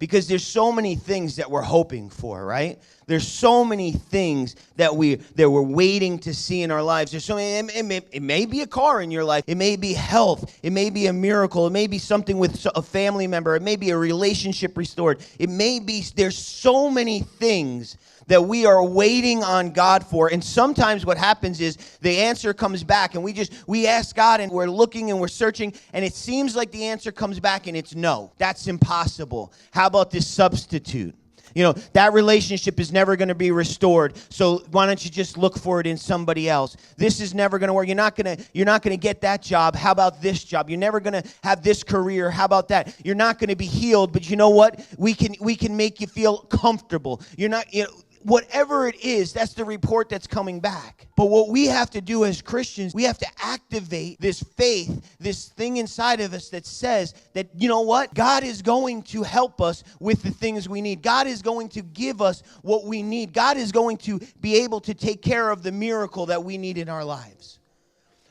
Because there's so many things that we're hoping for, right? There's so many things that we're waiting to see in our lives. There's so many. It may be a car in your life. It may be health. It may be a miracle. It may be something with a family member. It may be a relationship restored. It may be. There's so many things that we are waiting on God for. And sometimes what happens is the answer comes back and we ask God and we're looking and we're searching and it seems like the answer comes back and it's no. That's impossible. How about this substitute? You know, that relationship is never going to be restored. So why don't you just look for it in somebody else? This is never going to work. You're not going to get that job. How about this job? You're never going to have this career. How about that? You're not going to be healed, but you know what? We can make you feel comfortable. Whatever it is, that's the report that's coming back. But what we have to do as Christians, we have to activate this faith, this thing inside of us that says that, you know what? God is going to help us with the things we need. God is going to give us what we need. God is going to be able to take care of the miracle that we need in our lives.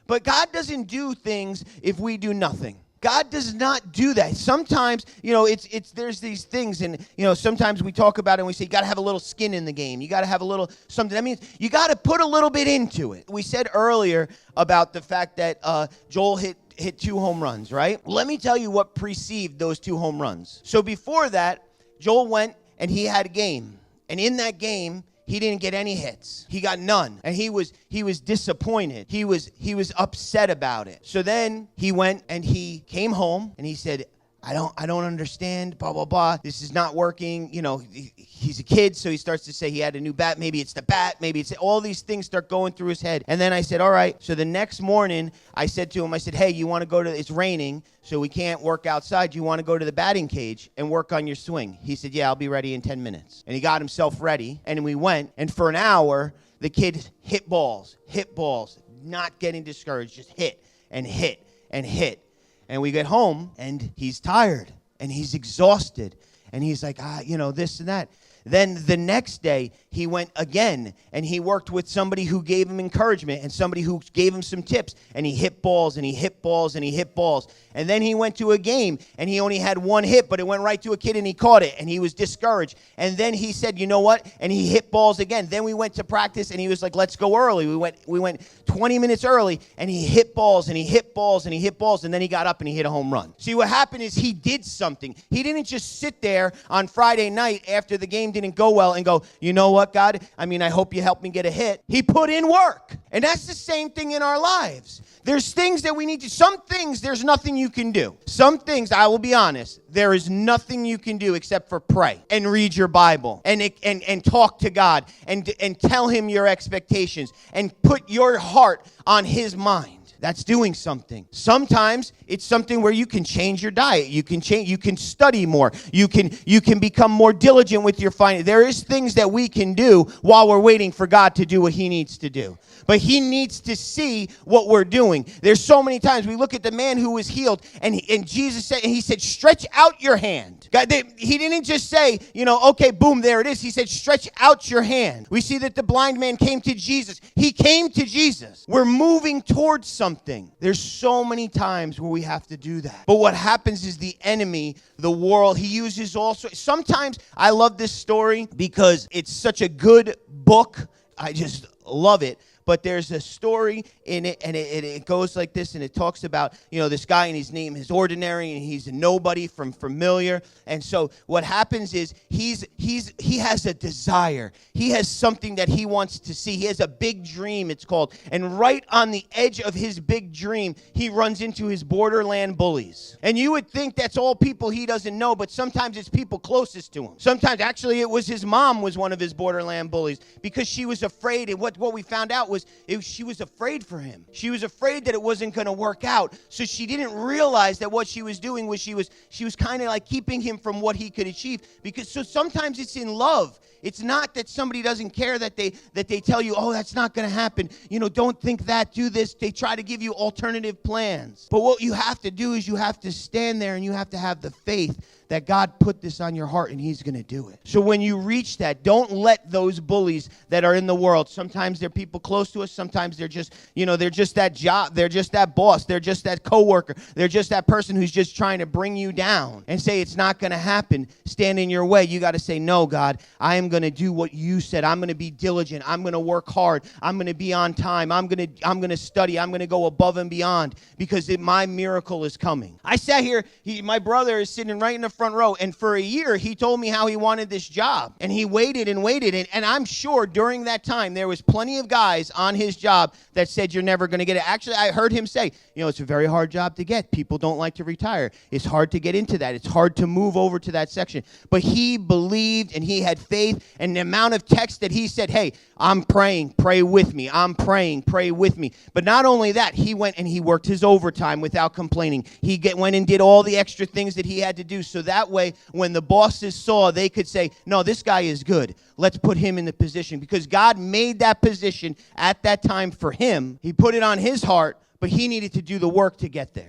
But God doesn't do things if we do nothing. God does not do that. Sometimes, there's these things, and, sometimes we talk about it and we say, you got to have a little skin in the game. You got to have a little something. That means you got to put a little bit into it. We said earlier about the fact that Joel hit 2 home runs, right? Let me tell you what preceded those 2 home runs. So before that, Joel went and he had a game. And in that game, he didn't get any hits. He got none. And he was disappointed. He was upset about it. So then he went and he came home and he said, I don't understand, blah, blah, blah. This is not working. He's a kid, so he starts to say he had a new bat. Maybe it's the bat. Maybe it's all these things start going through his head. And then I said, all right. So the next morning, I said to him, hey, you want to go it's raining, so we can't work outside. You want to go to the batting cage and work on your swing? He said, yeah, I'll be ready in 10 minutes. And he got himself ready, and we went. And for an hour, the kid hit balls, not getting discouraged, just hit and hit and hit. And we get home, and he's tired, and he's exhausted, and he's like, this and that. Then the next day, he went again, and he worked with somebody who gave him encouragement and somebody who gave him some tips, and he hit balls, and he hit balls, and he hit balls. And then he went to a game, and he only had 1 hit, but it went right to a kid, and he caught it, and he was discouraged. And then he said, you know what? And he hit balls again. Then we went to practice, and he was like, let's go early. We went 20 minutes early, and he hit balls, and he hit balls, and he hit balls, and then he got up, and he hit a home run. See, what happened is he did something. He didn't just sit there on Friday night after the game didn't go well and go, you know what, God? I hope you help me get a hit. He put in work. And that's the same thing in our lives. There's things that we need to, some things there's nothing you can do. Some things, I will be honest, there is nothing you can do except for pray and read your Bible and talk to God and tell him your expectations and put your heart on his mind. That's doing something. Sometimes it's something where you can change your diet. You can study more. You can become more diligent with your finances. There is things that we can do while we're waiting for God to do what he needs to do. But he needs to see what we're doing. There's so many times we look at the man who was healed, and Jesus said, and he said, stretch out your hand. God, he didn't just say, okay, boom, there it is. He said, stretch out your hand. We see that the blind man came to Jesus. He came to Jesus. We're moving towards something. There's so many times where we have to do that. But what happens is the enemy, the world, he uses also. Sometimes I love this story because it's such a good book. I just love it. But there's a story in it, and it goes like this, and it talks about, this guy, and his name is Ordinary, and he's a nobody from familiar. And so what happens is he has a desire. He has something that he wants to see. He has a big dream, it's called. And right on the edge of his big dream, he runs into his borderland bullies. And you would think that's all people he doesn't know, but sometimes it's people closest to him. Sometimes, actually, it was his mom was one of his borderland bullies because she was afraid. And what we found out was she was afraid for him. She was afraid that it wasn't going to work out. So she didn't realize that what she was doing was she was kind of like keeping him from what he could achieve. Because so sometimes it's in love. It's not that somebody doesn't care that they tell you, oh, that's not going to happen. Don't think that, do this. They try to give you alternative plans. But what you have to do is you have to stand there and you have to have the faith that God put this on your heart and he's going to do it. So when you reach that, don't let those bullies that are in the world, sometimes they're people close to us, sometimes they're just, they're just that job, they're just that boss, they're just that coworker, they're just that person who's just trying to bring you down and say it's not going to happen, stand in your way. You got to say, no, God, I am going to do what you said. I'm going to be diligent. I'm going to work hard. I'm going to be on time. I'm going to study. I'm going to go above and beyond because my miracle is coming. I sat here, my brother is sitting right in the front row, and for a year he told me how he wanted this job, and he waited and waited, and I'm sure during that time there was plenty of guys on his job that said you're never going to get it. Actually, I heard him say, it's a very hard job to get. People don't like to retire. It's hard to get into that. It's hard to move over to that section. But he believed and he had faith, and the amount of text that he said, hey, I'm praying, pray with me. I'm praying, pray with me. But not only that, he went and he worked his overtime without complaining. He went and did all the extra things that he had to do, so that way when the bosses saw, they could say, no, this guy is good. Let's put him in the position, because God made that position at that time for him. He put it on his heart, but he needed to do the work to get there.